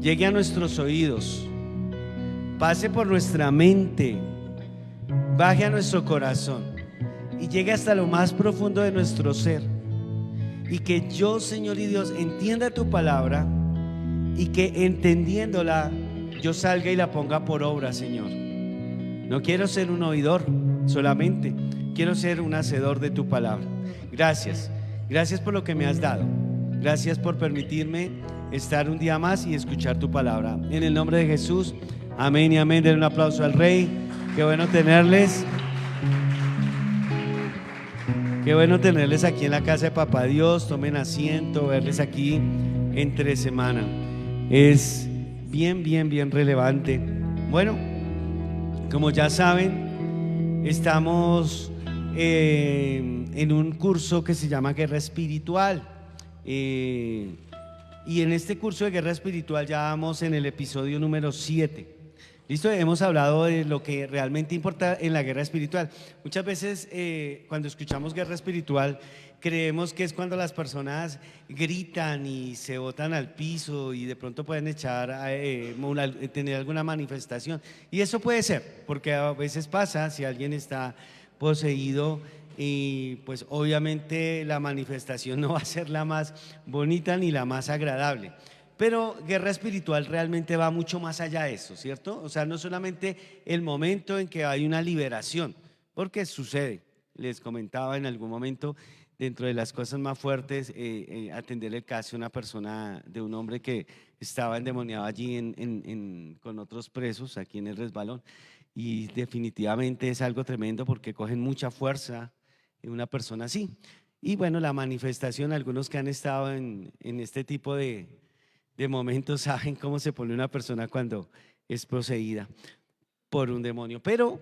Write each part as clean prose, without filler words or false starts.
llegue a nuestros oídos, pase por nuestra mente, baje a nuestro corazón y llegue hasta lo más profundo de nuestro ser. Y que yo, Señor y Dios, entienda tu palabra y que entendiéndola yo salga y la ponga por obra, Señor. No quiero ser un oidor solamente, quiero ser un hacedor de tu palabra. Gracias, gracias por lo que me has dado. Gracias por permitirme estar un día más y escuchar tu palabra. En el nombre de Jesús, amén y amén. Den un aplauso al Rey. Qué bueno tenerles. Qué bueno tenerles aquí en la casa de Papá Dios. Tomen asiento, verles aquí entre semana. Es bien relevante. Bueno, como ya saben, estamos en un curso que se llama Guerra Espiritual. Y en este curso de Guerra Espiritual ya vamos en el episodio número 7. ¿Listo? Hemos hablado de lo que realmente importa en la guerra espiritual. Muchas veces cuando escuchamos guerra espiritual creemos que es cuando las personas gritan y se botan al piso y de pronto pueden tener alguna manifestación. Y eso puede ser, porque a veces pasa si alguien está poseído y pues obviamente la manifestación no va a ser la más bonita ni la más agradable. Pero guerra espiritual realmente va mucho más allá de eso, ¿cierto? O sea, no solamente el momento en que hay una liberación, porque sucede. Les comentaba en algún momento, dentro de las cosas más fuertes, atender el caso de una persona, de un hombre que estaba endemoniado allí con otros presos, aquí en el Resbalón. Y definitivamente es algo tremendo porque cogen mucha fuerza en una persona así. Y bueno, la manifestación, algunos que han estado en este tipo de momentos saben cómo se pone una persona cuando es poseída por un demonio. Pero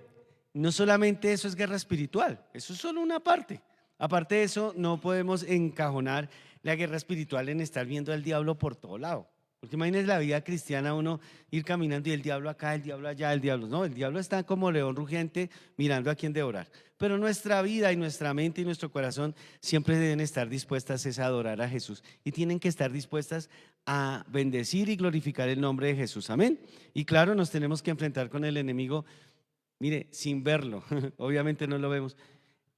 no solamente eso es guerra espiritual, eso es solo una parte. Aparte de eso, no podemos encajonar la guerra espiritual en estar viendo al diablo por todo lado. Porque imagínense la vida cristiana, uno ir caminando y el diablo acá, el diablo allá, el diablo. No, el diablo está como león rugiente mirando a quién devorar. Pero nuestra vida y nuestra mente y nuestro corazón siempre deben estar dispuestas a adorar a Jesús. Y tienen que estar dispuestas a bendecir y glorificar el nombre de Jesús. Amén. Y claro, nos tenemos que enfrentar con el enemigo, mire, sin verlo. Obviamente no lo vemos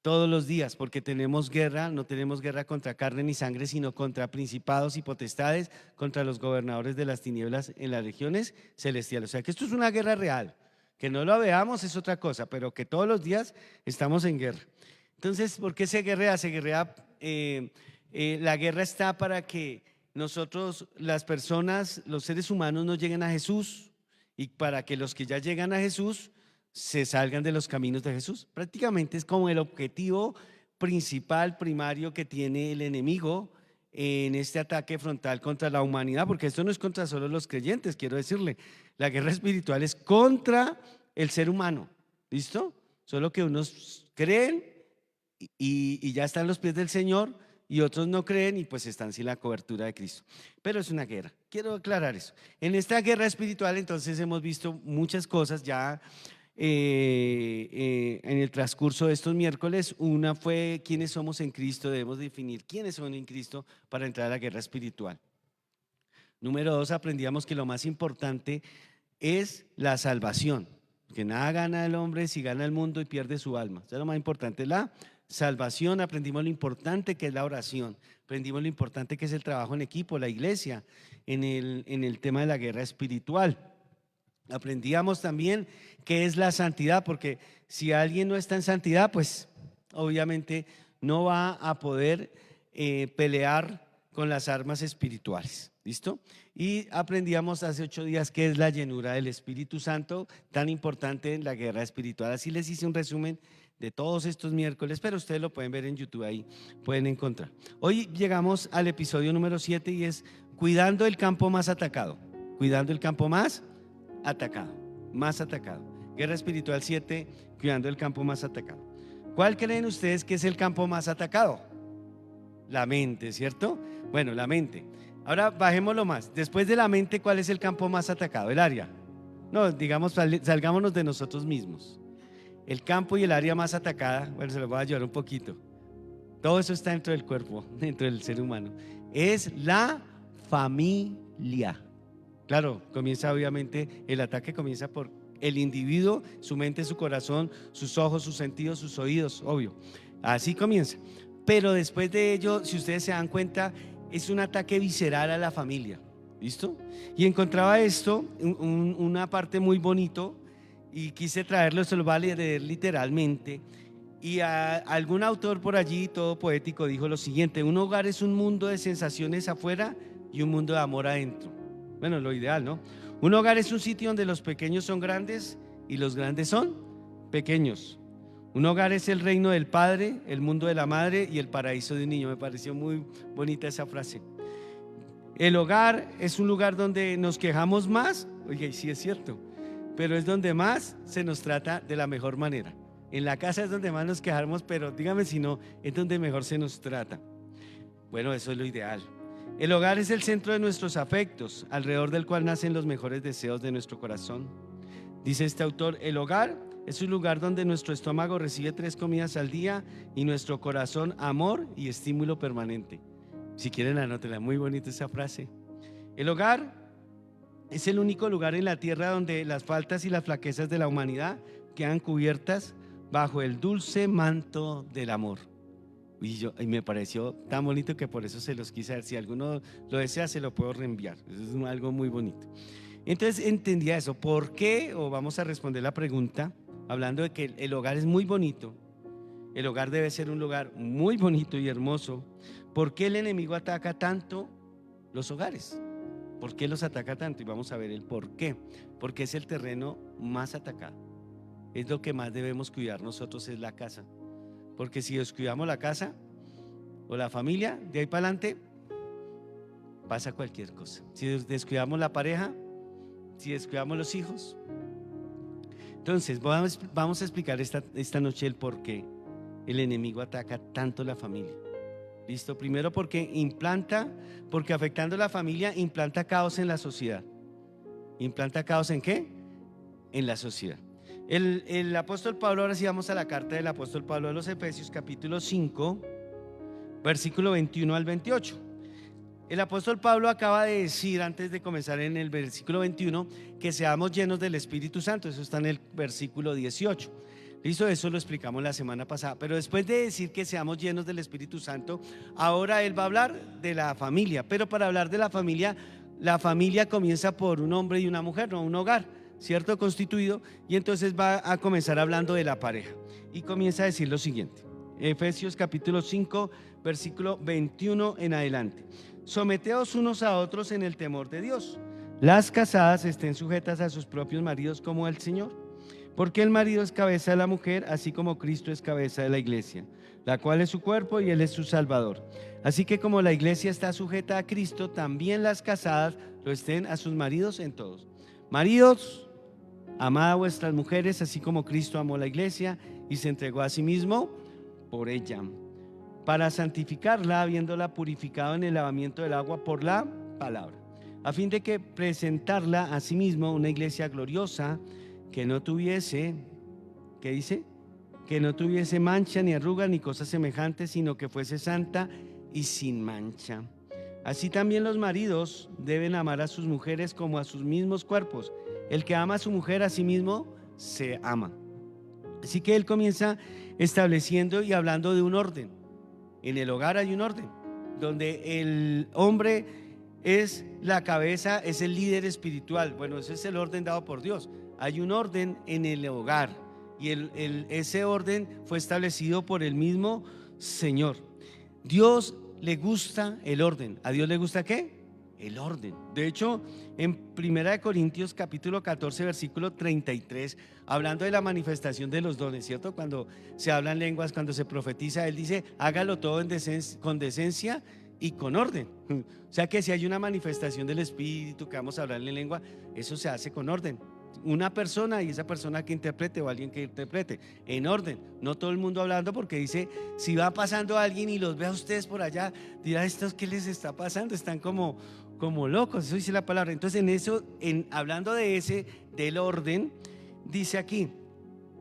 todos los días, porque tenemos guerra, no tenemos guerra contra carne ni sangre, sino contra principados y potestades, contra los gobernadores de las tinieblas en las regiones celestiales. O sea que esto es una guerra real, que no lo veamos es otra cosa, pero que todos los días estamos en guerra. Entonces, ¿por qué se guerrea? La guerra está para que nosotros, las personas, los seres humanos no lleguen a Jesús, y para que los que ya llegan a Jesús se salgan de los caminos de Jesús. Prácticamente es como el objetivo principal, primario que tiene el enemigo en este ataque frontal contra la humanidad, porque esto no es contra solo los creyentes, quiero decirle, la guerra espiritual es contra el ser humano, ¿listo? Solo que unos creen y ya están a los pies del Señor y otros no creen y pues están sin la cobertura de Cristo. Pero es una guerra, quiero aclarar eso. En esta guerra espiritual entonces hemos visto muchas cosas ya en el transcurso de estos miércoles. Una fue quiénes somos en Cristo, debemos definir quiénes son en Cristo para entrar a la guerra espiritual. Número 2, aprendíamos que lo más importante es la salvación, que nada gana el hombre si gana el mundo y pierde su alma. Eso es lo más importante, la salvación. Aprendimos lo importante que es la oración, aprendimos lo importante que es el trabajo en equipo, la iglesia, en el tema de la guerra espiritual. Aprendíamos también qué es la santidad, porque si alguien no está en santidad, pues obviamente no va a poder pelear con las armas espirituales. ¿Listo? Y aprendíamos hace 8 días qué es la llenura del Espíritu Santo, tan importante en la guerra espiritual. Así les hice un resumen de todos estos miércoles, pero ustedes lo pueden ver en YouTube, ahí pueden encontrar. Hoy llegamos al episodio número 7 y es cuidando el campo más atacado. Cuidando el campo más atacado, más atacado. Guerra espiritual 7, cuidando el campo más atacado. ¿Cuál creen ustedes que es el campo más atacado? La mente, ¿cierto? Bueno, la mente. Ahora bajémoslo más. Después de la mente, ¿cuál es el campo más atacado? El área. No, digamos, salgámonos de nosotros mismos. El campo y el área más atacada, bueno, se lo voy a ayudar un poquito. Todo eso está dentro del cuerpo, dentro del ser humano. Es la familia. Claro, comienza obviamente, el ataque comienza por el individuo, su mente, su corazón, sus ojos, sus sentidos, sus oídos, obvio. Así comienza. Pero después de ello, si ustedes se dan cuenta, es un ataque visceral a la familia. ¿Listo? Y encontraba esto, una parte muy bonito, y quise traerlo, se lo va a leer literalmente. Y algún autor por allí, todo poético, dijo lo siguiente: un hogar es un mundo de sensaciones afuera y un mundo de amor adentro. Bueno, lo ideal, ¿no? Un hogar es un sitio donde los pequeños son grandes y los grandes son pequeños. Un hogar es el reino del padre, el mundo de la madre y el paraíso de un niño. Me pareció muy bonita esa frase. El hogar es un lugar donde nos quejamos más, oye, sí es cierto, pero es donde más se nos trata de la mejor manera. En la casa es donde más nos quejamos, pero dígame si no, es donde mejor se nos trata. Bueno, eso es lo ideal. El hogar es el centro de nuestros afectos, alrededor del cual nacen los mejores deseos de nuestro corazón. Dice este autor: el hogar es un lugar donde nuestro estómago recibe 3 comidas al día y nuestro corazón amor y estímulo permanente. Si quieren, anótenla, muy bonita esa frase. El hogar es el único lugar en la tierra donde las faltas y las flaquezas de la humanidad quedan cubiertas bajo el dulce manto del amor. Y me pareció tan bonito que por eso se los quise dar. Si alguno lo desea, se lo puedo reenviar. Eso es algo muy bonito. Entonces entendía eso. ¿Por qué? O vamos a responder la pregunta hablando de que el hogar es muy bonito. El hogar debe ser un lugar muy bonito y hermoso. ¿Por qué el enemigo ataca tanto los hogares? ¿Por qué los ataca tanto? Y vamos a ver el por qué. Porque es el terreno más atacado. Es lo que más debemos cuidar nosotros, es la casa. Porque si descuidamos la casa o la familia, de ahí para adelante pasa cualquier cosa. Si descuidamos la pareja, si descuidamos los hijos. Entonces vamos a explicar esta noche el por qué el enemigo ataca tanto la familia. ¿Listo? Primero porque afectando la familia implanta caos en la sociedad. ¿Implanta caos en qué? En la sociedad. El apóstol Pablo, ahora sí vamos a la carta del apóstol Pablo a los Efesios, capítulo 5, versículo 21 al 28. El apóstol Pablo acaba de decir, antes de comenzar en el versículo 21, que seamos llenos del Espíritu Santo. Eso está en el versículo 18. Listo, eso lo explicamos la semana pasada. Pero después de decir que seamos llenos del Espíritu Santo, ahora él va a hablar de la familia. Pero para hablar de la familia comienza por un hombre y una mujer, no un hogar, ¿cierto? Constituido. Y entonces va a comenzar hablando de la pareja. Y comienza a decir lo siguiente. Efesios capítulo 5, versículo 21 en adelante. Someteos unos a otros en el temor de Dios. Las casadas estén sujetas a sus propios maridos como el Señor. Porque el marido es cabeza de la mujer, así como Cristo es cabeza de la iglesia, la cual es su cuerpo y él es su salvador. Así que como la iglesia está sujeta a Cristo, también las casadas lo estén a sus maridos en todos. Maridos, amad a vuestras mujeres, así como Cristo amó la iglesia y se entregó a sí mismo por ella, para santificarla, habiéndola purificado en el lavamiento del agua por la palabra, a fin de que presentarla a sí mismo una iglesia gloriosa, que no tuviese, ¿qué dice? Que no tuviese mancha ni arruga ni cosas semejantes, sino que fuese santa y sin mancha. Así también los maridos deben amar a sus mujeres como a sus mismos cuerpos. El que ama a su mujer a sí mismo se ama. Así que él comienza estableciendo y hablando de un orden. En el hogar hay un orden, donde el hombre es la cabeza, es el líder espiritual. Bueno, ese es el orden dado por Dios. Hay un orden en el hogar y ese orden fue establecido por el mismo Señor. Dios le gusta el orden. ¿A Dios le gusta qué? El orden. De hecho, en 1 Corintios capítulo 14 versículo 33, hablando de la manifestación de los dones, ¿cierto? Cuando se hablan lenguas, cuando se profetiza, él dice: hágalo todo con decencia y con orden. O sea que si hay una manifestación del Espíritu que vamos a hablar en lengua, eso se hace con orden. Una persona y esa persona que interprete o alguien que interprete en orden, no todo el mundo hablando, porque dice: si va pasando alguien y los ve a ustedes por allá, dirá: ¿estos qué les está pasando? Están como locos. Eso dice la palabra. Entonces hablando del orden, dice aquí: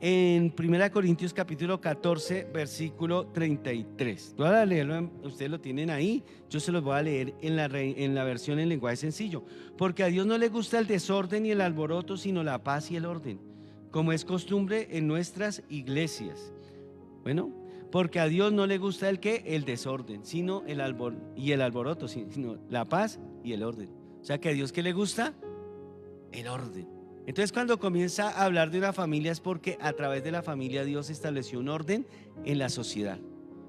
en 1 Corintios capítulo 14, versículo 33. Voy a leerlo, ustedes lo tienen ahí, yo se los voy a leer en la versión en lenguaje sencillo. Porque a Dios no le gusta el desorden y el alboroto, sino la paz y el orden, como es costumbre en nuestras iglesias. Bueno, porque a Dios no le gusta el desorden, sino el alboroto, sino la paz y el orden. O sea que a Dios, ¿qué le gusta? El orden. Entonces, cuando comienza a hablar de una familia es porque a través de la familia Dios estableció un orden en la sociedad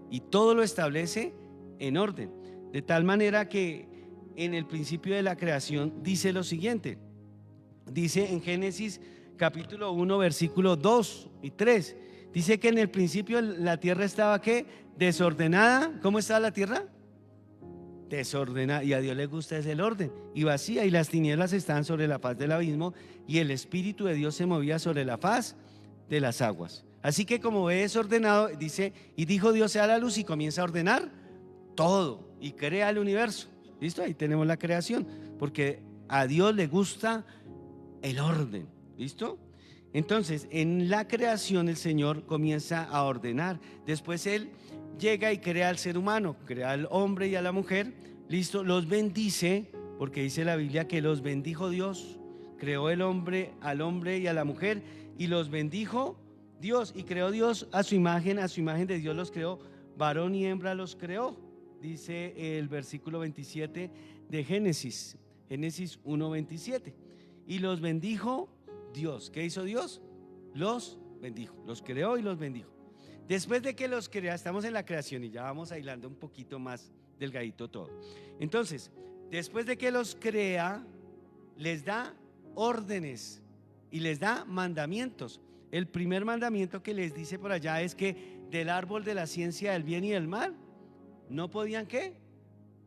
y todo lo establece en orden, de tal manera que en el principio de la creación dice lo siguiente. Dice en Génesis capítulo 1 versículo 2 y 3, dice que en el principio la tierra estaba ¿qué? Desordenada. ¿Cómo estaba la tierra? Desordenada, y a Dios le gusta es el orden, y vacía, y las tinieblas estaban sobre la faz del abismo, y el Espíritu de Dios se movía sobre la faz de las aguas. Así que como ve desordenado, dice, y dijo Dios sea la luz, y comienza a ordenar todo y crea el universo. ¿Listo? Ahí tenemos la creación, porque a Dios le gusta el orden. ¿Listo? Entonces, en la creación el Señor comienza a ordenar. Después Él llega y crea al ser humano, crea al hombre y a la mujer. Listo, los bendice, porque dice la Biblia que los bendijo Dios. Creó el hombre, al hombre y a la mujer, y los bendijo Dios. Y creó Dios a su imagen de Dios los creó, varón y hembra los creó. Dice el versículo 27 de Génesis 1:27. Y los bendijo Dios. ¿Qué hizo Dios? Los bendijo, los creó y los bendijo. Después de que los crea, estamos en la creación y ya vamos aislando un poquito más delgadito todo. Entonces, después de que los crea, les da órdenes y les da mandamientos. El primer mandamiento que les dice por allá es que del árbol de la ciencia del bien y del mal no podían ¿qué?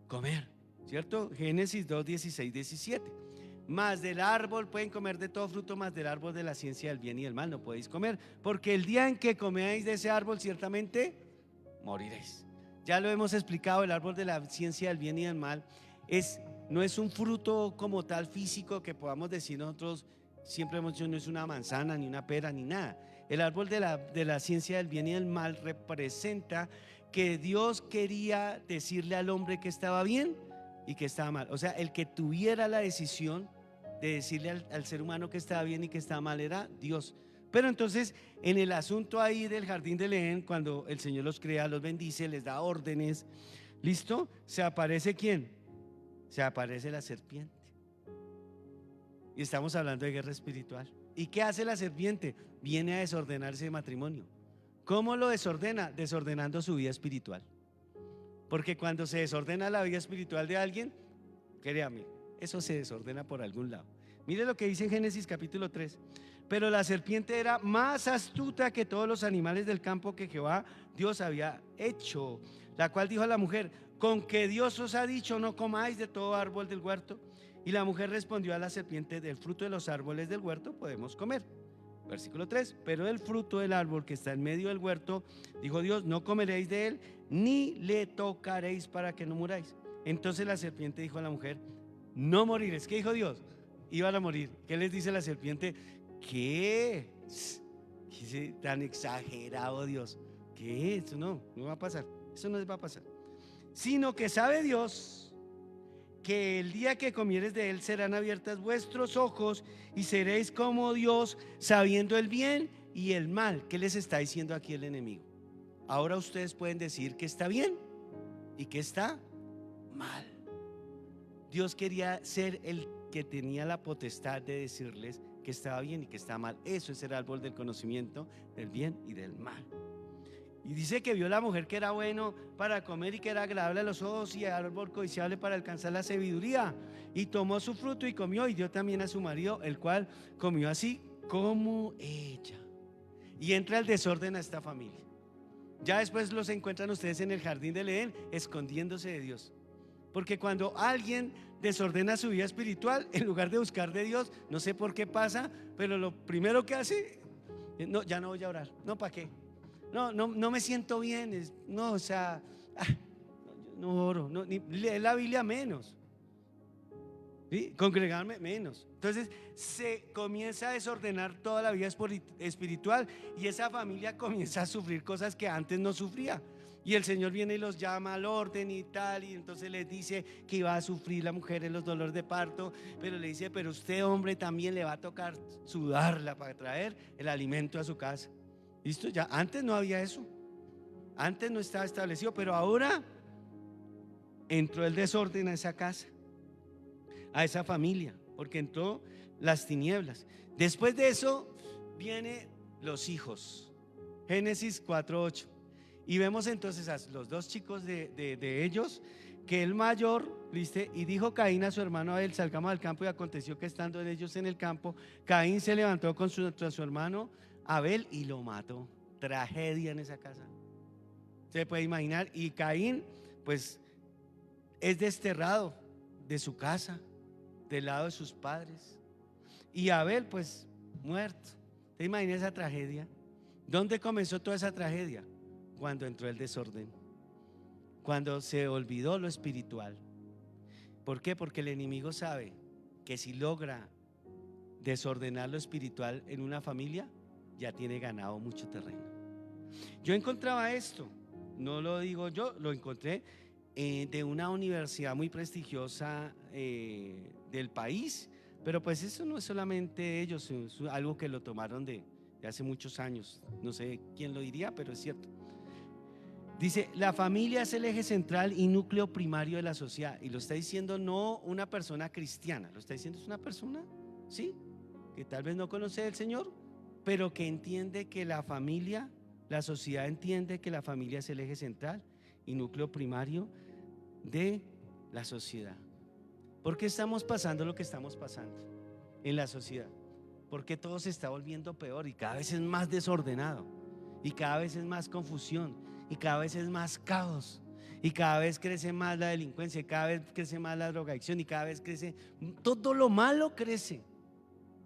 Comer, ¿cierto? Génesis 2, 16, 17. Más del árbol pueden comer de todo fruto, más del árbol de la ciencia del bien y del mal no podéis comer, porque el día en que coméis de ese árbol ciertamente moriréis. Ya lo hemos explicado, el árbol de la ciencia del bien y del mal no es un fruto como tal físico que podamos decir nosotros, siempre hemos dicho, no es una manzana, ni una pera, ni nada. El árbol de la ciencia del bien y del mal representa que Dios quería decirle al hombre que estaba bien y que estaba mal. O sea, el que tuviera la decisión de decirle al ser humano que estaba bien y que estaba mal era Dios. Pero entonces en el asunto ahí del jardín del Edén, cuando el Señor los crea, los bendice, les da órdenes, ¿listo? Se aparece ¿quién? Se aparece la serpiente. Y estamos hablando de guerra espiritual. ¿Y qué hace la serpiente? Viene a desordenarse de matrimonio. ¿Cómo lo desordena? Desordenando su vida espiritual. Porque cuando se desordena la vida espiritual de alguien, créame, eso se desordena por algún lado. Mire lo que dice en Génesis capítulo 3. Pero la serpiente era más astuta que todos los animales del campo que Jehová Dios había hecho, la cual dijo a la mujer: con que Dios os ha dicho, no comáis de todo árbol del huerto. Y la mujer respondió a la serpiente: del fruto de los árboles del huerto podemos comer. Versículo 3: pero del fruto del árbol que está en medio del huerto, dijo Dios, no comeréis de él, ni le tocaréis para que no muráis. Entonces la serpiente dijo a la mujer: no moriréis. ¿Qué dijo Dios? Iban a morir. ¿Qué les dice la serpiente? ¿Qué? ¿Qué tan exagerado Dios? ¿Qué? Eso no va a pasar. Eso no les va a pasar. Sino que sabe Dios que el día que comieres de él serán abiertas vuestros ojos y seréis como Dios, sabiendo el bien y el mal. ¿Qué les está diciendo aquí el enemigo? Ahora ustedes pueden decir que está bien y que está mal. Dios quería ser el que tenía la potestad de decirles que estaba bien y que estaba mal. Eso es el árbol del conocimiento del bien y del mal. Y dice que vio la mujer que era bueno para comer y que era agradable a los ojos y árbol codiciable para alcanzar la sabiduría. Y tomó su fruto y comió, y dio también a su marido, el cual comió así como ella. Y entra el desorden a esta familia. Ya después los encuentran ustedes en el jardín del Edén escondiéndose de Dios. Porque cuando alguien desordena su vida espiritual, en lugar de buscar de Dios, no sé por qué pasa, pero lo primero que hace, no, ya no voy a orar. No, ¿para qué? No me siento bien. No, o sea, no oro, no, ni lee la Biblia menos. ¿sí? Congregarme menos. Entonces se comienza a desordenar toda la vida espiritual y esa familia comienza a sufrir cosas que antes no sufría. Y el Señor viene y los llama al orden y tal, y entonces les dice que iba a sufrir la mujer en los dolores de parto, pero le dice, pero usted, hombre, también le va a tocar sudarla para traer el alimento a su casa. ¿Listo? Ya antes no había eso. Antes no estaba establecido, pero ahora entró el desorden a esa casa, a esa familia, porque entró las tinieblas. Después de eso vienen los hijos. Génesis 4:8. Y vemos entonces a los dos chicos de ellos, que el mayor, ¿viste? Y dijo Caín a su hermano Abel, salgamos al campo, y aconteció que estando ellos en el campo, Caín se levantó contra su hermano Abel y lo mató. Tragedia en esa casa. Se puede imaginar. Y Caín pues es desterrado de su casa, del lado de sus padres, y Abel pues muerto. ¿Te imaginas esa tragedia? ¿Dónde comenzó toda esa tragedia? Cuando entró el desorden, cuando se olvidó lo espiritual. ¿Por qué? Porque el enemigo sabe que si logra desordenar lo espiritual en una familia, ya tiene ganado mucho terreno. Yo encontraba esto, no lo digo yo, lo encontré de una universidad muy prestigiosa del país, pero pues eso no es solamente ellos, es algo que lo tomaron de hace muchos años, no sé quién lo diría, pero es cierto. Dice, la familia es el eje central y núcleo primario de la sociedad, y lo está diciendo no una persona cristiana, lo está diciendo es una persona, sí, que tal vez no conoce al Señor, pero que entiende que la familia, la sociedad entiende que la familia es el eje central y núcleo primario de la sociedad. ¿Por qué estamos pasando lo que estamos pasando en la sociedad? Porque todo se está volviendo peor y cada vez es más desordenado, y cada vez es más confusión, y cada vez es más caos, y cada vez crece más la delincuencia, y cada vez crece más la drogadicción, y cada vez crece, todo lo malo crece.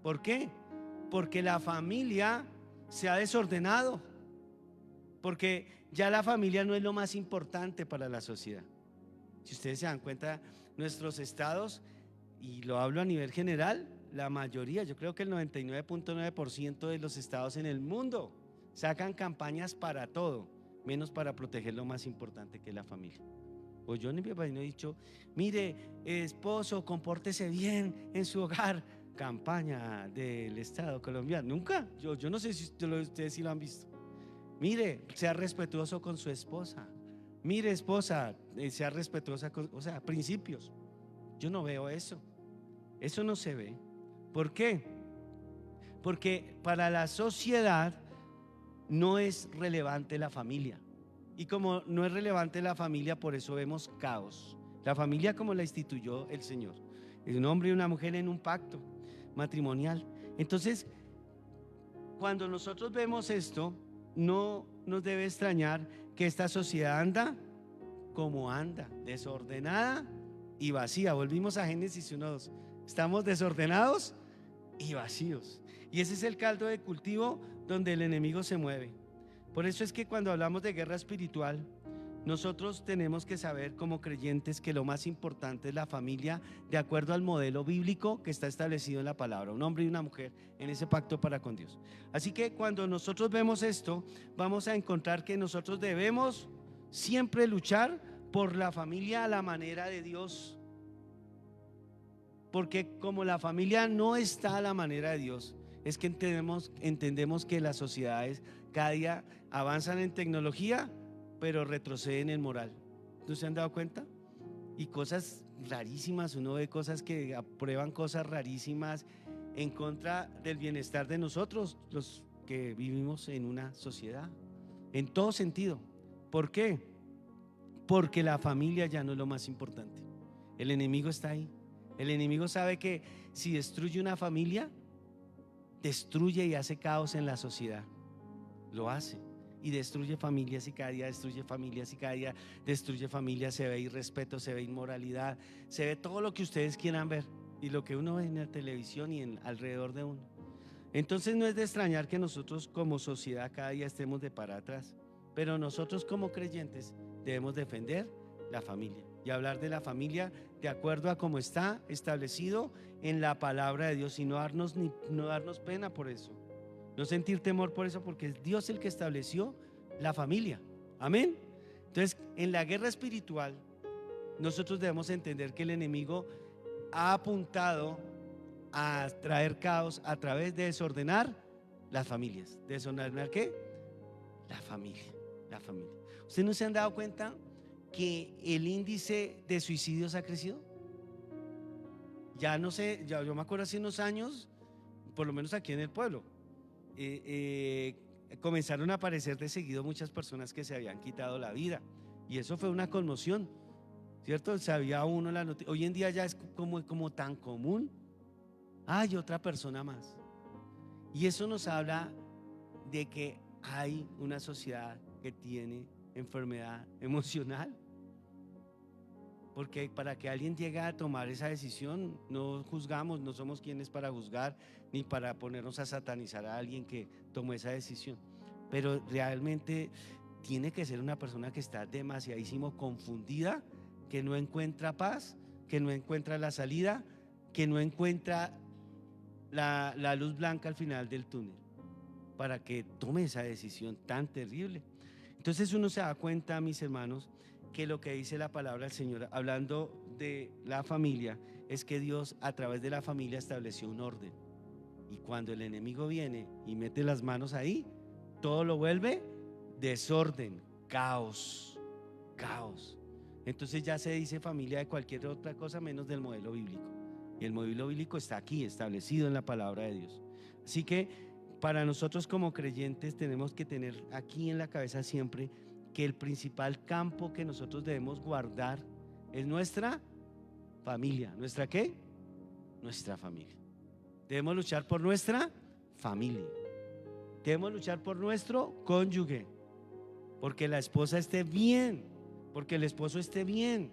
¿Por qué? Porque la familia se ha desordenado, porque ya la familia no es lo más importante para la sociedad. Si ustedes se dan cuenta, nuestros estados, y lo hablo a nivel general, la mayoría, yo creo que el 99.9% de los estados en el mundo sacan campañas para todo, menos para proteger lo más importante, que es la familia. Pues yo ni mi país no he dicho, mire, esposo, compórtese bien en su hogar. Campaña del Estado colombiano, nunca. Yo no sé si ustedes sí lo han visto. Mire, sea respetuoso con su esposa. Mire, esposa, sea respetuosa con, o sea, principios. Yo no veo eso. Eso no se ve. ¿Por qué? Porque para la sociedad no es relevante la familia. Y como no es relevante la familia, por eso vemos caos. La familia como la instituyó el Señor, es un hombre y una mujer en un pacto matrimonial. Entonces, cuando nosotros vemos esto, no nos debe extrañar que esta sociedad anda como anda, desordenada y vacía. Volvimos a Génesis 1:2. Estamos desordenados y vacíos. Y ese es el caldo de cultivo donde el enemigo se mueve. Por eso es que cuando hablamos de guerra espiritual, nosotros tenemos que saber como creyentes que lo más importante es la familia, de acuerdo al modelo bíblico que está establecido en la palabra, un hombre y una mujer en ese pacto para con Dios. Así que cuando nosotros vemos esto, vamos a encontrar que nosotros debemos siempre luchar por la familia a la manera de Dios, porque como la familia no está a la manera de Dios, es que entendemos que las sociedades cada día avanzan en tecnología, pero retroceden en moral. ¿No se han dado cuenta? Y cosas rarísimas, uno ve cosas que aprueban cosas rarísimas en contra del bienestar de nosotros, los que vivimos en una sociedad, en todo sentido. ¿Por qué? Porque la familia ya no es lo más importante. El enemigo está ahí. El enemigo sabe que si destruye una familia, destruye y hace caos en la sociedad. Lo hace y destruye familias, y cada día destruye familias, y cada día destruye familias. Se ve irrespeto, se ve inmoralidad, se ve todo lo que ustedes quieran ver y lo que uno ve en la televisión y alrededor de uno. Entonces no es de extrañar que nosotros como sociedad cada día estemos de para atrás, pero nosotros como creyentes debemos defender la familia y hablar de la familia de acuerdo a cómo está establecido en la palabra de Dios y no darnos pena por eso, no sentir temor por eso, porque es Dios el que estableció la familia. Amén. Entonces, en la guerra espiritual, nosotros debemos entender que el enemigo ha apuntado a traer caos a través de desordenar las familias. ¿Desordenar qué? La familia, la familia. ¿Ustedes no se han dado cuenta que el índice de suicidios ha crecido? Ya no sé, yo me acuerdo hace unos años, por lo menos aquí en el pueblo, comenzaron a aparecer de seguido muchas personas que se habían quitado la vida, y eso fue una conmoción, ¿cierto? Sabía uno la noticia. Hoy en día ya es como tan común. Hay otra persona más, y eso nos habla de que hay una sociedad que tiene enfermedad emocional. Porque para que alguien llegue a tomar esa decisión, no juzgamos, no somos quienes para juzgar ni para ponernos a satanizar a alguien que tomó esa decisión, pero realmente tiene que ser una persona que está demasiadísimo confundida, que no encuentra paz, que no encuentra la salida, que no encuentra la luz blanca al final del túnel para que tome esa decisión tan terrible. Entonces uno se da cuenta, mis hermanos, que lo que dice la palabra del Señor hablando de la familia es que Dios a través de la familia estableció un orden, y cuando el enemigo viene y mete las manos ahí, todo lo vuelve desorden, caos. Entonces ya se dice familia de cualquier otra cosa menos del modelo bíblico, y el modelo bíblico está aquí establecido en la palabra de Dios. Así que para nosotros como creyentes tenemos que tener aquí en la cabeza siempre que el principal campo que nosotros debemos guardar es nuestra familia. ¿Nuestra qué? Nuestra familia. Debemos luchar por nuestra familia. Debemos luchar por nuestro cónyuge, porque la esposa esté bien, porque el esposo esté bien.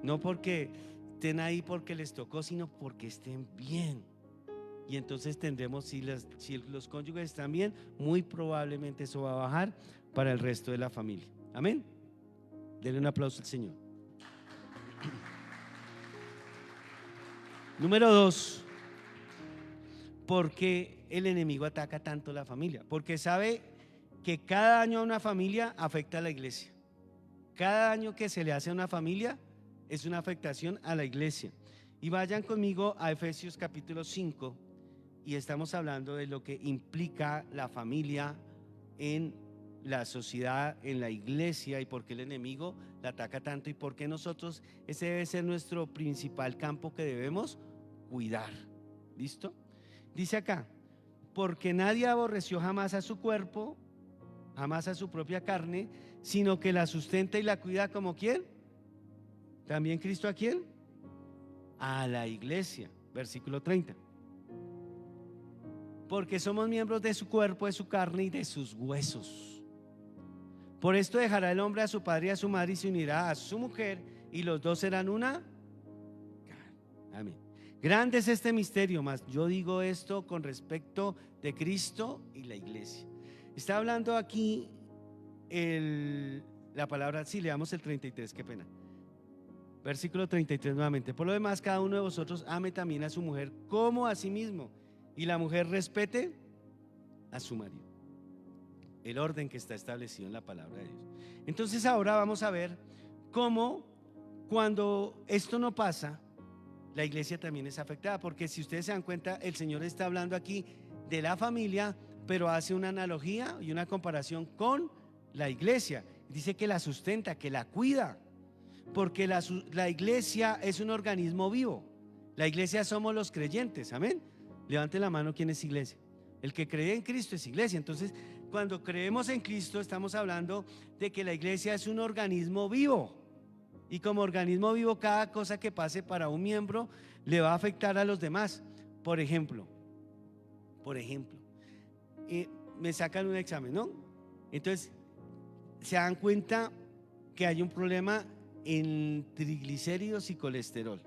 No porque estén ahí porque les tocó, sino porque estén bien. Y entonces tendremos, si los cónyuges están bien, muy probablemente eso va a bajar para el resto de la familia. Amén. Denle un aplauso al Señor. Número 2, ¿por qué el enemigo ataca tanto la familia? Porque sabe que cada daño a una familia afecta a la iglesia. Cada daño que se le hace a una familia es una afectación a la iglesia. Y vayan conmigo a Efesios capítulo 5, y estamos hablando de lo que implica la familia en la sociedad, en la iglesia, y por qué el enemigo la ataca tanto, y por qué nosotros ese debe ser nuestro principal campo que debemos cuidar. ¿Listo? Dice acá: porque nadie aborreció jamás a su cuerpo, jamás a su propia carne, sino que la sustenta y la cuida. ¿Como quién? También Cristo. ¿A quién? A la iglesia. Versículo 30. Porque somos miembros de su cuerpo, de su carne y de sus huesos. Por esto dejará el hombre a su padre y a su madre y se unirá a su mujer, y los dos serán una. Amén. Grande es este misterio, mas yo digo esto con respecto de Cristo y la iglesia. Está hablando aquí la palabra, si leamos el 33, qué pena. Versículo 33 nuevamente. Por lo demás, cada uno de vosotros ame también a su mujer como a sí mismo, y la mujer respete a su marido. El orden que está establecido en la palabra de Dios. Entonces ahora vamos a ver cómo cuando esto no pasa, la iglesia también es afectada. Porque si ustedes se dan cuenta, el Señor está hablando aquí de la familia, pero hace una analogía y una comparación con la iglesia. Dice que la sustenta, que la cuida, porque la iglesia es un organismo vivo. La iglesia somos los creyentes. Amén. Levanten la mano, ¿quién es iglesia? El que cree en Cristo es iglesia. Entonces, cuando creemos en Cristo, estamos hablando de que la iglesia es un organismo vivo, y como organismo vivo, cada cosa que pase para un miembro le va a afectar a los demás. Por ejemplo, me sacan un examen, ¿no? Entonces se dan cuenta que hay un problema en triglicéridos y colesterol.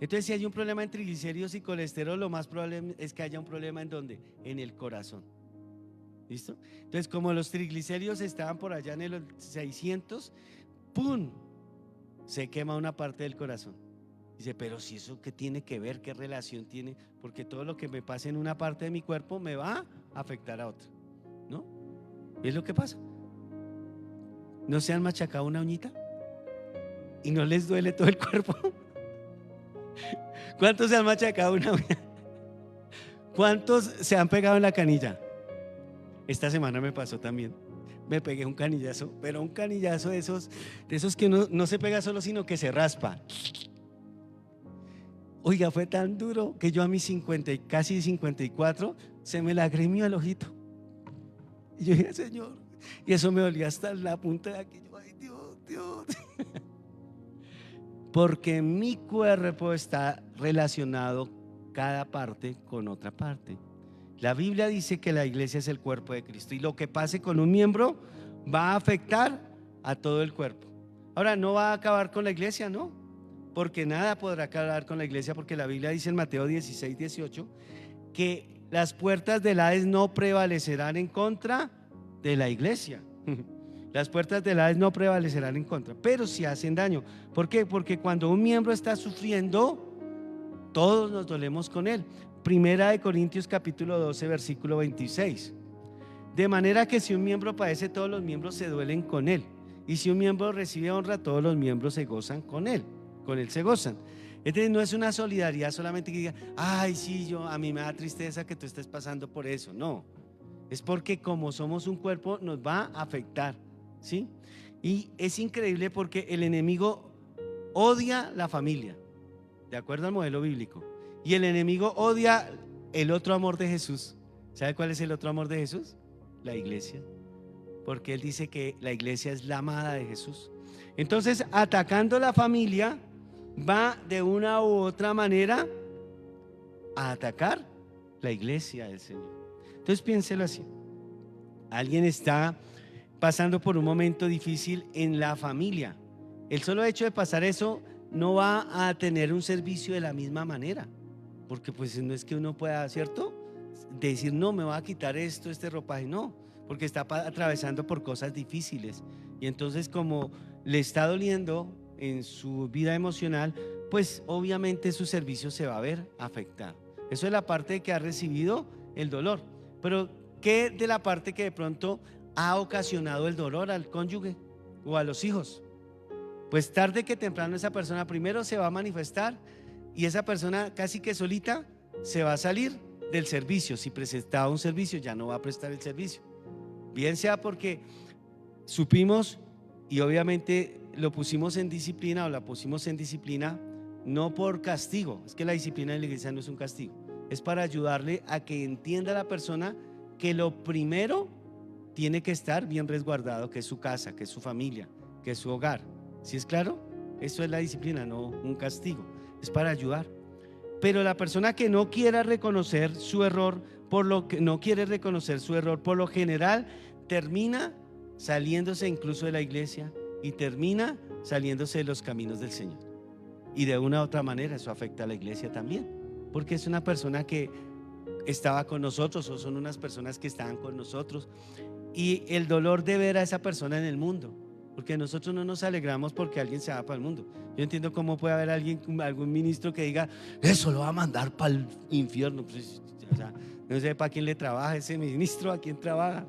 Entonces, si hay un problema en triglicéridos y colesterol, lo más probable es que haya un problema ¿en dónde? En el corazón. ¿Listo? Entonces, como los triglicéridos estaban por allá en los 600, ¡pum!, se quema una parte del corazón. Dice, pero si eso qué tiene que ver, qué relación tiene, porque todo lo que me pase en una parte de mi cuerpo me va a afectar a otra, ¿no? ¿Es lo que pasa? ¿No se han machacado una uñita? ¿Y no les duele todo el cuerpo? ¿Cuántos se han machacado una uña? ¿Cuántos se han pegado en la canilla? Esta semana me pasó también. Me pegué un canillazo, pero un canillazo de esos que uno no se pega solo, sino que se raspa. Oiga, fue tan duro que yo a mis 50, casi 54, se me lagrimió el ojito. Y yo dije, Señor, y eso me dolía hasta la punta de aquí. Yo, ay, Dios. Porque mi cuerpo está relacionado cada parte con otra parte. La Biblia dice que la iglesia es el cuerpo de Cristo y lo que pase con un miembro va a afectar a todo el cuerpo. Ahora, no va a acabar con la iglesia, ¿no? Porque nada podrá acabar con la iglesia, porque la Biblia dice en Mateo 16, 18 que las puertas del Hades no prevalecerán en contra de la iglesia. Las puertas del Hades no prevalecerán en contra, pero sí hacen daño. ¿Por qué? Porque cuando un miembro está sufriendo, todos nos dolemos con él. Primera de Corintios capítulo 12 versículo 26. De manera que si un miembro padece, todos los miembros se duelen con él, y si un miembro recibe honra, todos los miembros se gozan con él se gozan. Entonces no es una solidaridad solamente que diga, ay sí, a mí me da tristeza que tú estés pasando por eso. No, es porque como somos un cuerpo nos va a afectar, ¿sí? Y es increíble porque el enemigo odia la familia, de acuerdo al modelo bíblico, y el enemigo odia el otro amor de Jesús. ¿Sabe cuál es el otro amor de Jesús? La iglesia, porque él dice que la iglesia es la amada de Jesús. Entonces, atacando la familia, va de una u otra manera a atacar la iglesia del Señor. Entonces piénselo así: alguien está pasando por un momento difícil en la familia. El solo hecho de pasar eso no va a tener un servicio de la misma manera, porque pues no es que uno pueda, ¿cierto?, decir, no, me va a quitar este ropaje, no, porque está atravesando por cosas difíciles, y entonces como le está doliendo en su vida emocional, pues obviamente su servicio se va a ver afectado. Eso es la parte de que ha recibido el dolor. Pero ¿qué de la parte que de pronto ha ocasionado el dolor al cónyuge o a los hijos? Pues tarde que temprano esa persona primero se va a manifestar, y esa persona casi que solita se va a salir del servicio. Si prestaba un servicio, ya no va a prestar el servicio, bien sea porque supimos y obviamente lo pusimos en disciplina, o la pusimos en disciplina no por castigo. Es que la disciplina de la iglesia no es un castigo, es para ayudarle a que entienda la persona que lo primero tiene que estar bien resguardado, que es su casa, que es su familia, que es su hogar. ¿Sí es claro? Eso es la disciplina, no un castigo, es para ayudar. Pero la persona que no quiera reconocer su error, por lo general termina saliéndose incluso de la iglesia y termina saliéndose de los caminos del Señor. Y de una u otra manera eso afecta a la iglesia también, porque es una persona que estaba con nosotros, o son unas personas que estaban con nosotros, y el dolor de ver a esa persona en el mundo, porque nosotros no nos alegramos porque alguien se va para el mundo. Yo entiendo cómo puede haber algún ministro que diga, eso lo va a mandar para el infierno. Pues, o sea, no sé para quién le trabaja ese ministro, a quién trabaja.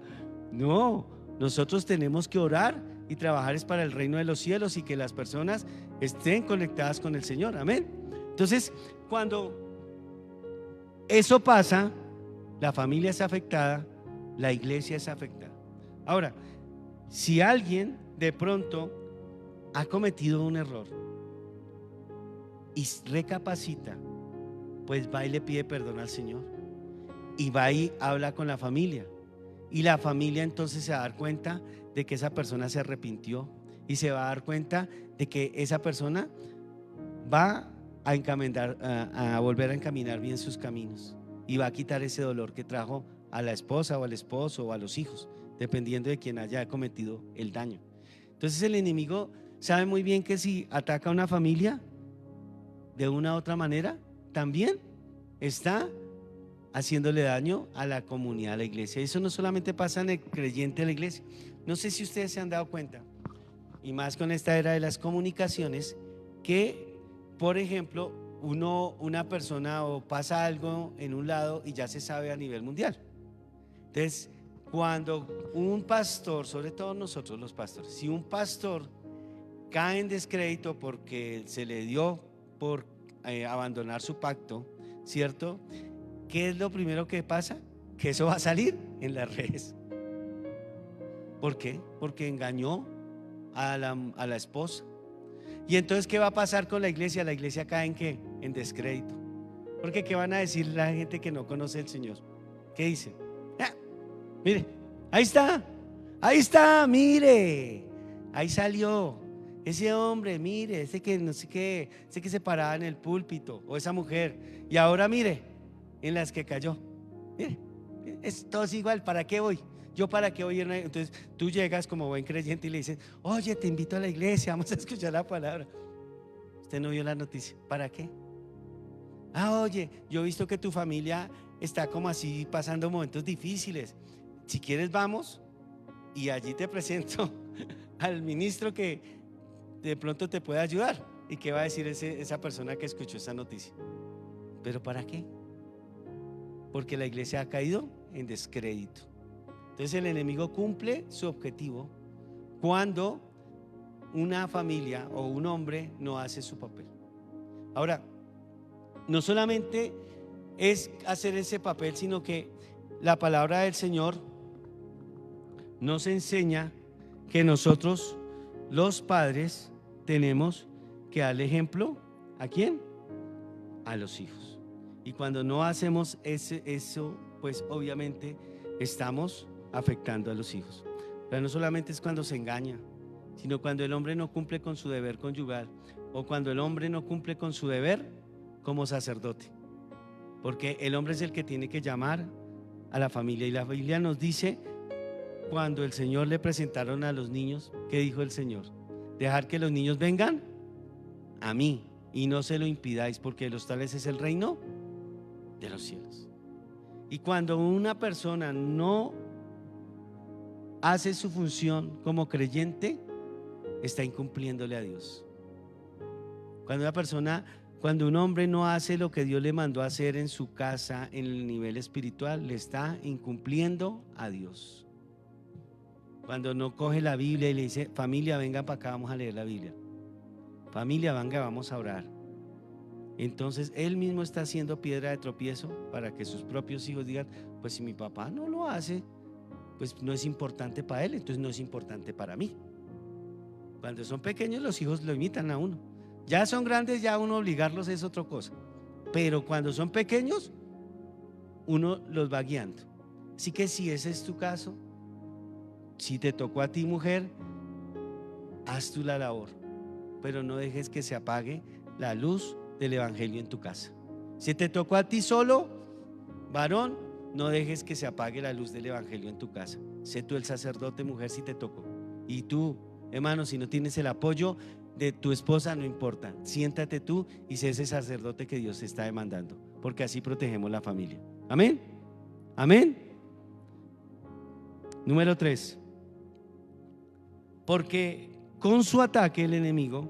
No, nosotros tenemos que orar y trabajar es para el reino de los cielos, y que las personas estén conectadas con el Señor. Amén. Entonces, cuando eso pasa, la familia es afectada, la iglesia es afectada. Ahora, si alguien de pronto ha cometido un error y recapacita, pues va y le pide perdón al Señor, y va y habla con la familia, y la familia entonces se va a dar cuenta de que esa persona se arrepintió, y se va a dar cuenta de que esa persona va a volver a encaminar bien sus caminos, y va a quitar ese dolor que trajo a la esposa o al esposo o a los hijos, dependiendo de quien haya cometido el daño. Entonces el enemigo sabe muy bien que si ataca a una familia de una u otra manera, también está haciéndole daño a la comunidad, a la iglesia. Eso no solamente pasa en el creyente de la iglesia. No sé si ustedes se han dado cuenta, y más con esta era de las comunicaciones, que, por ejemplo, una persona o pasa algo en un lado y ya se sabe a nivel mundial. Entonces, cuando un pastor, sobre todo nosotros los pastores, si un pastor cae en descrédito porque se le dio por abandonar su pacto, ¿cierto? ¿Qué es lo primero que pasa? Que eso va a salir en las redes. ¿Por qué? Porque engañó a la esposa. Y entonces, ¿qué va a pasar con la iglesia? La iglesia cae ¿en qué? En descrédito. Porque ¿qué van a decir la gente que no conoce al Señor? ¿Qué dicen? Mire, ahí está, mire, ahí salió ese hombre, mire, ese que no sé qué, ese que se paraba en el púlpito, o esa mujer, y ahora mire, en las que cayó. Mire, es todo igual, ¿para qué voy? ¿Yo para qué voy? Entonces tú llegas como buen creyente y le dices: oye, te invito a la iglesia, vamos a escuchar la palabra. Usted no vio la noticia, ¿para qué? Oye, yo he visto que tu familia está como así pasando momentos difíciles. Si quieres vamos y allí te presento al ministro que de pronto te puede ayudar. ¿Y qué va a decir esa persona que escuchó esa noticia? ¿Pero para qué? Porque la iglesia ha caído en descrédito. Entonces el enemigo cumple su objetivo cuando una familia o un hombre no hace su papel. Ahora, no solamente es hacer ese papel, sino que la palabra del Señor nos enseña que nosotros, los padres, tenemos que dar ejemplo. ¿A quién? A los hijos. Y cuando no hacemos eso, pues obviamente estamos afectando a los hijos. Pero no solamente es cuando se engaña, sino cuando el hombre no cumple con su deber conyugal, o cuando el hombre no cumple con su deber como sacerdote. Porque el hombre es el que tiene que llamar a la familia. Y la Biblia nos dice, cuando el Señor le presentaron a los niños, ¿qué dijo el Señor? Dejar que los niños vengan a mí y no se lo impidáis, porque de los tales es el reino de los cielos. Y cuando una persona no hace su función como creyente, está incumpliéndole a Dios. Cuando un hombre no hace lo que Dios le mandó a hacer en su casa, en el nivel espiritual, le está incumpliendo a Dios. Cuando no coge la Biblia y le dice: familia, vengan para acá, vamos a leer la Biblia. Familia, venga, vamos a orar. Entonces él mismo está haciendo piedra de tropiezo para que sus propios hijos digan: pues si mi papá no lo hace, pues no es importante para él, entonces no es importante para mí. Cuando son pequeños, los hijos lo imitan a uno. Ya son grandes, ya uno obligarlos es otra cosa. Pero cuando son pequeños, uno los va guiando. Así que si ese es tu caso, si te tocó a ti, mujer, haz tú la labor, pero no dejes que se apague la luz del evangelio en tu casa. Si te tocó a ti solo, varón, no dejes que se apague la luz del evangelio en tu casa. Sé tú el sacerdote, mujer, si te tocó. Y tú, hermano, si no tienes el apoyo de tu esposa, no importa, siéntate tú y sé ese sacerdote que Dios está demandando, porque así protegemos la familia. Amén. Amén. Número 3. Porque con su ataque el enemigo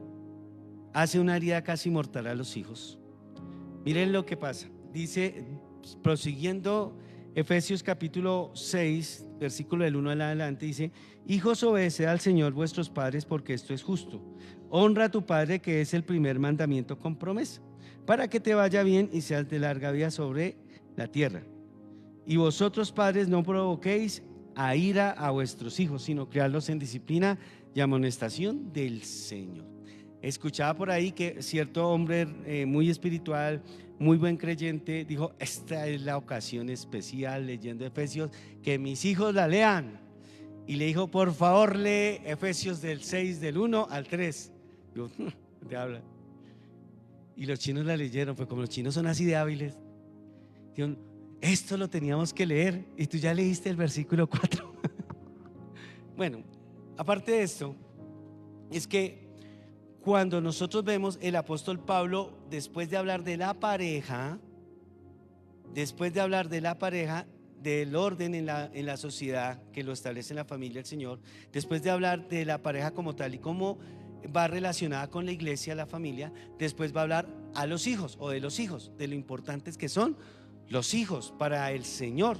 hace una herida casi mortal a los hijos. Miren lo que pasa. Dice, prosiguiendo, Efesios capítulo 6, versículo del 1 en adelante, dice: hijos, obedeced al Señor vuestros padres, porque esto es justo. Honra a tu padre, que es el primer mandamiento con promesa, para que te vaya bien y seas de larga vida sobre la tierra. Y vosotros, padres, no provoquéis a ira a vuestros hijos, sino criarlos en disciplina y amonestación del Señor. Escuchaba por ahí que cierto hombre muy espiritual, muy buen creyente, dijo: esta es la ocasión especial, leyendo Efesios, que mis hijos la lean. Y le dijo: por favor, lee Efesios del 6, del 1 al 3. Digo, ¿te habla? Y los chinos la leyeron, pues como los chinos son así de hábiles, dijeron: esto lo teníamos que leer y tú ya leíste el versículo 4. Bueno, aparte de esto, es que cuando nosotros vemos el apóstol Pablo, después de hablar de la pareja, del orden en la sociedad que lo establece en la familia el Señor, después de hablar de la pareja como tal y cómo va relacionada con la iglesia, la familia, después va a hablar a los hijos o de los hijos, de lo importantes que son los hijos para el Señor.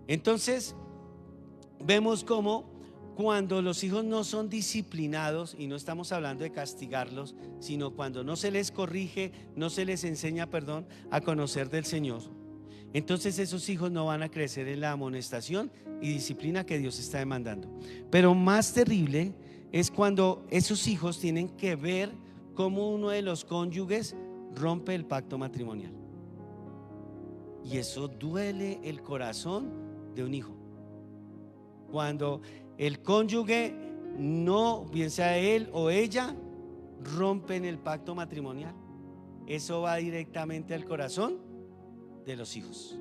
Entonces vemos cómo cuando los hijos no son disciplinados, y no estamos hablando de castigarlos, sino cuando no se les corrige, no se les enseña, perdón, a conocer del Señor, entonces esos hijos no van a crecer en la amonestación y disciplina que Dios está demandando. Pero más terrible es cuando esos hijos tienen que ver cómo uno de los cónyuges rompe el pacto matrimonial. Y eso duele el corazón de un hijo. Cuando el cónyuge, no, bien sea él o ella, rompen el pacto matrimonial, eso va directamente al corazón de los hijos,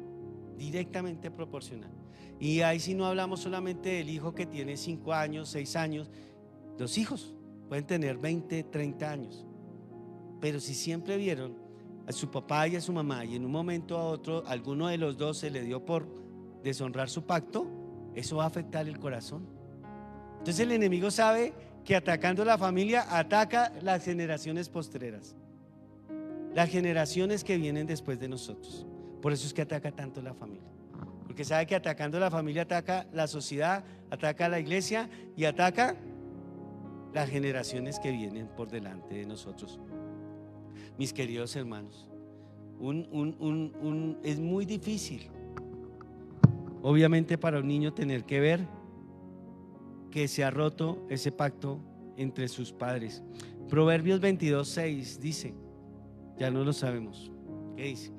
directamente proporcional. Y ahí sí no hablamos solamente del hijo que tiene 5 años, 6 años. Los hijos pueden tener 20, 30 años, pero si siempre vieron a su papá y a su mamá y en un momento a otro alguno de los dos se le dio por deshonrar su pacto, eso va a afectar el corazón. Entonces el enemigo sabe que atacando la familia ataca las generaciones postreras, las generaciones que vienen después de nosotros. Por eso es que ataca tanto la familia, porque sabe que atacando la familia ataca la sociedad, ataca la iglesia y ataca las generaciones que vienen por delante de nosotros. Mis queridos hermanos, es muy difícil, obviamente, para un niño tener que ver que se ha roto ese pacto entre sus padres. Proverbios 22:6 dice, ya no lo sabemos, ¿qué dice?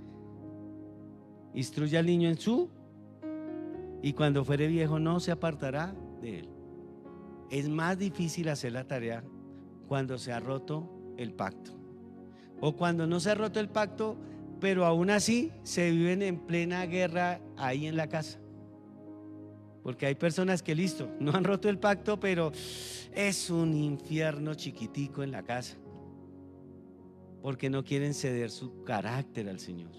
Instruye al niño en su, y cuando fuere viejo no se apartará de él. Es más difícil hacer la tarea cuando se ha roto el pacto, o cuando no se ha roto el pacto, pero aún así se viven en plena guerra ahí en la casa. Porque hay personas que listo, no han roto el pacto, pero es un infierno chiquitico en la casa, porque no quieren ceder su carácter al Señor,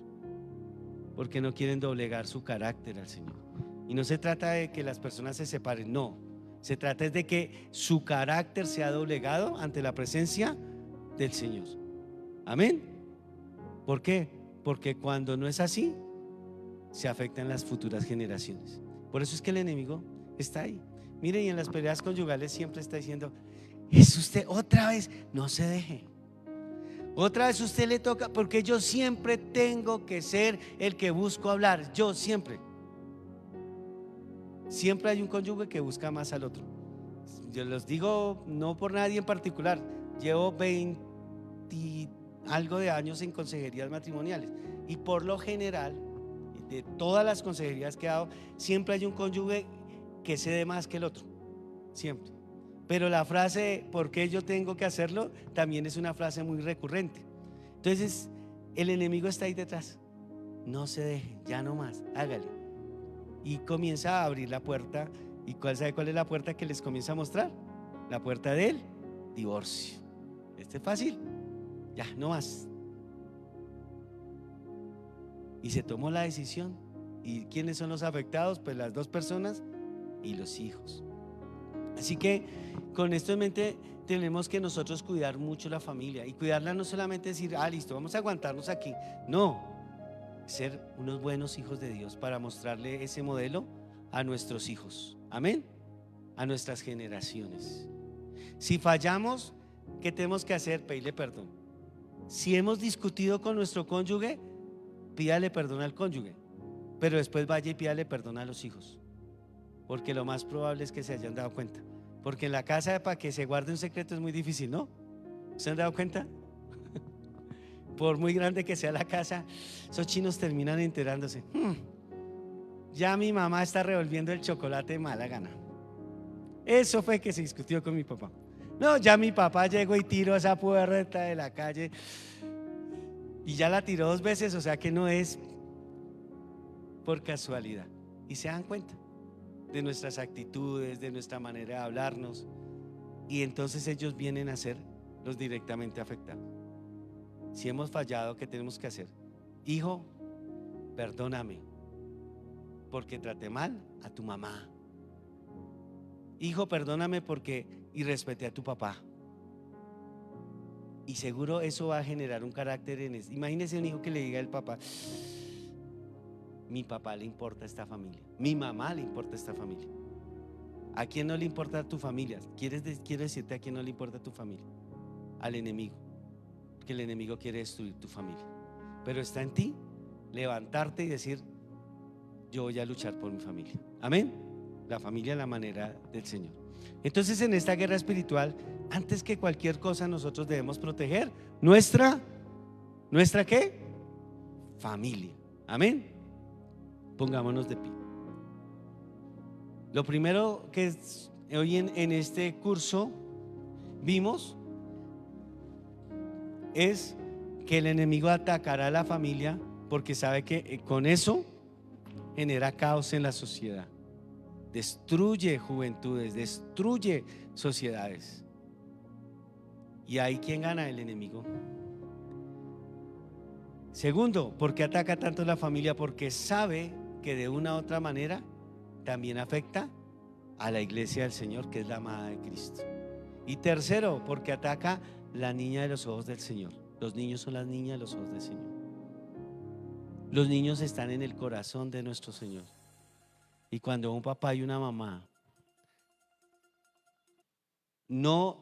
porque no quieren doblegar su carácter al Señor. Y no se trata de que las personas se separen, no, se trata de que su carácter sea doblegado ante la presencia del Señor. Amén. ¿Por qué? Porque cuando no es así, se afectan las futuras generaciones. Por eso es que el enemigo está ahí. Miren, y en las peleas conyugales siempre está diciendo, es usted, otra vez, no se deje. Otra vez usted le toca, porque yo siempre tengo que ser el que busco hablar. Yo siempre hay un cónyuge que busca más al otro. Yo los digo no por nadie en particular. Llevo 20 algo de años en consejerías matrimoniales, y por lo general, de todas las consejerías que he dado, siempre hay un cónyuge que cede más que el otro, siempre. Pero la frase ¿por qué yo tengo que hacerlo? También es una frase muy recurrente. Entonces el enemigo está ahí detrás. No se deje, ya no más, hágale. Y comienza a abrir la puerta. ¿Y sabe cuál es la puerta que les comienza a mostrar? La puerta del divorcio. Este es fácil, ya no más. Y se tomó la decisión. ¿Y quiénes son los afectados? Pues las dos personas y los hijos. Así que con esto en mente tenemos que nosotros cuidar mucho la familia. Y cuidarla no solamente decir, listo, vamos a aguantarnos aquí. No, ser unos buenos hijos de Dios para mostrarle ese modelo a nuestros hijos. Amén. A nuestras generaciones. Si fallamos, ¿qué tenemos que hacer? Pedirle perdón. Si hemos discutido con nuestro cónyuge, pídale perdón al cónyuge, pero después vaya y pídale perdón a los hijos, porque lo más probable es que se hayan dado cuenta. Porque en la casa, para que se guarde un secreto es muy difícil, ¿no? ¿Se han dado cuenta? Por muy grande que sea la casa, esos chinos terminan enterándose. Ya mi mamá está revolviendo el chocolate de mala gana. Eso fue que se discutió con mi papá. No, ya mi papá llegó y tiró esa puerta de la calle, y ya la tiró 2 veces, o sea que no es por casualidad. Y se dan cuenta de nuestras actitudes, de nuestra manera de hablarnos, y entonces ellos vienen a ser los directamente afectados. Si hemos fallado, ¿qué tenemos que hacer? Hijo, perdóname. porque traté mal a tu mamá. Hijo, perdóname porque irrespeté a tu papá. Y seguro eso va a generar un carácter en eso. Imagínese un hijo que le diga al papá: mi papá le importa a esta familia, mi mamá le importa a esta familia. ¿A quién no le importa tu familia? Quiero decirte a quién no le importa tu familia. Al enemigo, porque el enemigo quiere destruir tu familia. Pero está en ti levantarte y decir: yo voy a luchar por mi familia. Amén. La familia a la manera del Señor. Entonces, en esta guerra espiritual, antes que cualquier cosa, nosotros debemos proteger nuestra ¿qué? Familia. Amén. Pongámonos de pie. Lo primero que hoy en este curso vimos es que el enemigo atacará a la familia porque sabe que con eso genera caos en la sociedad, destruye juventudes, destruye sociedades. ¿Y ahí quién gana? El enemigo. Segundo, ¿por qué ataca tanto a la familia? Porque sabe que de una u otra manera también afecta a la iglesia del Señor, que es la amada de Cristo. Y tercero, porque ataca la niña de los ojos del Señor. Los niños son las niñas de los ojos del Señor. Los niños están en el corazón de nuestro Señor. Y cuando un papá y una mamá no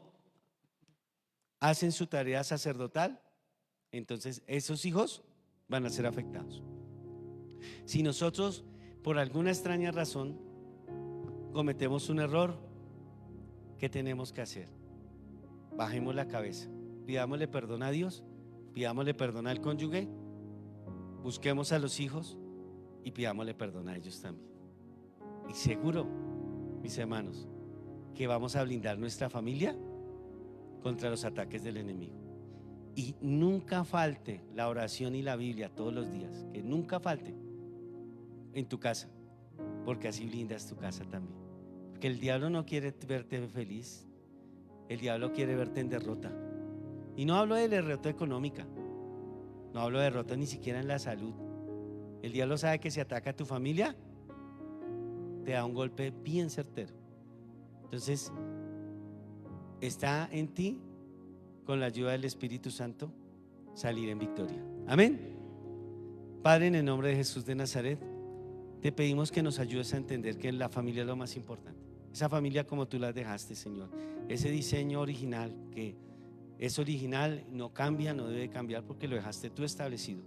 hacen su tarea sacerdotal, entonces esos hijos van a ser afectados. Si nosotros por alguna extraña razón cometemos un error, ¿qué tenemos que hacer? Bajemos la cabeza, pidámosle perdón a Dios, pidámosle perdón al cónyuge, busquemos a los hijos y pidámosle perdón a ellos también. Y seguro, mis hermanos, que vamos a blindar nuestra familia contra los ataques del enemigo. Y nunca falte la oración y la Biblia todos los días, que nunca falte en tu casa, porque así blindas tu casa también. Porque el diablo no quiere verte feliz, el diablo quiere verte en derrota. Y no hablo de derrota económica, no hablo de derrota ni siquiera en la salud. El diablo sabe que si ataca a tu familia, te da un golpe bien certero. Entonces, está en ti, con la ayuda del Espíritu Santo, salir en victoria. Amén. Padre, en el nombre de Jesús de Nazaret, te pedimos que nos ayudes a entender que la familia es lo más importante. Esa familia como tú la dejaste, Señor. Ese diseño original, que es original, no cambia, no debe cambiar porque lo dejaste tú establecido.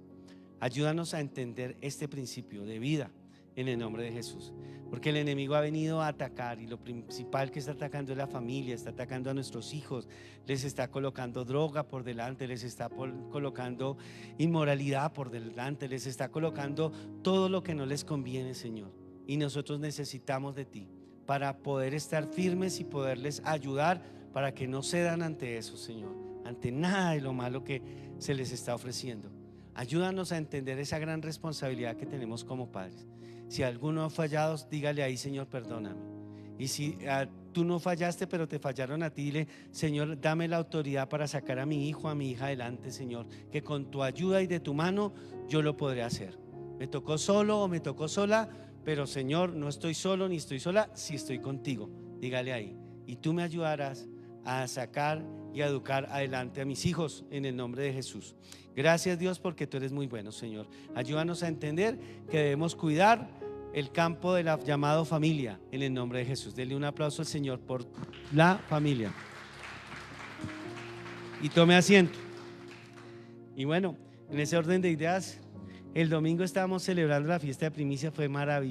Ayúdanos a entender este principio de vida en el nombre de Jesús, porque el enemigo ha venido a atacar, y lo principal que está atacando es la familia, está atacando a nuestros hijos, les está colocando droga por delante, les está colocando inmoralidad por delante, les está colocando todo lo que no les conviene, Señor. Y nosotros necesitamos de ti para poder estar firmes y poderles ayudar para que no cedan ante eso, Señor, ante nada de lo malo que se les está ofreciendo. Ayúdanos a entender esa gran responsabilidad que tenemos como padres. Si alguno ha fallado, dígale ahí: Señor, perdóname. Y si tú no fallaste, pero te fallaron a ti, dile: Señor, dame la autoridad para sacar a mi hijo, a mi hija adelante, Señor, que con tu ayuda y de tu mano yo lo podré hacer. Me tocó solo o me tocó sola, pero Señor, no estoy solo ni estoy sola si estoy contigo. Dígale ahí: y tú me ayudarás a sacar y a educar adelante a mis hijos en el nombre de Jesús. Gracias, Dios, porque tú eres muy bueno, Señor. Ayúdanos a entender que debemos cuidar el campo de la llamado familia en el nombre de Jesús. Denle un aplauso al Señor por la familia. Y tome asiento. Y bueno, en ese orden de ideas, el domingo estábamos celebrando la fiesta de primicia, fue maravilloso.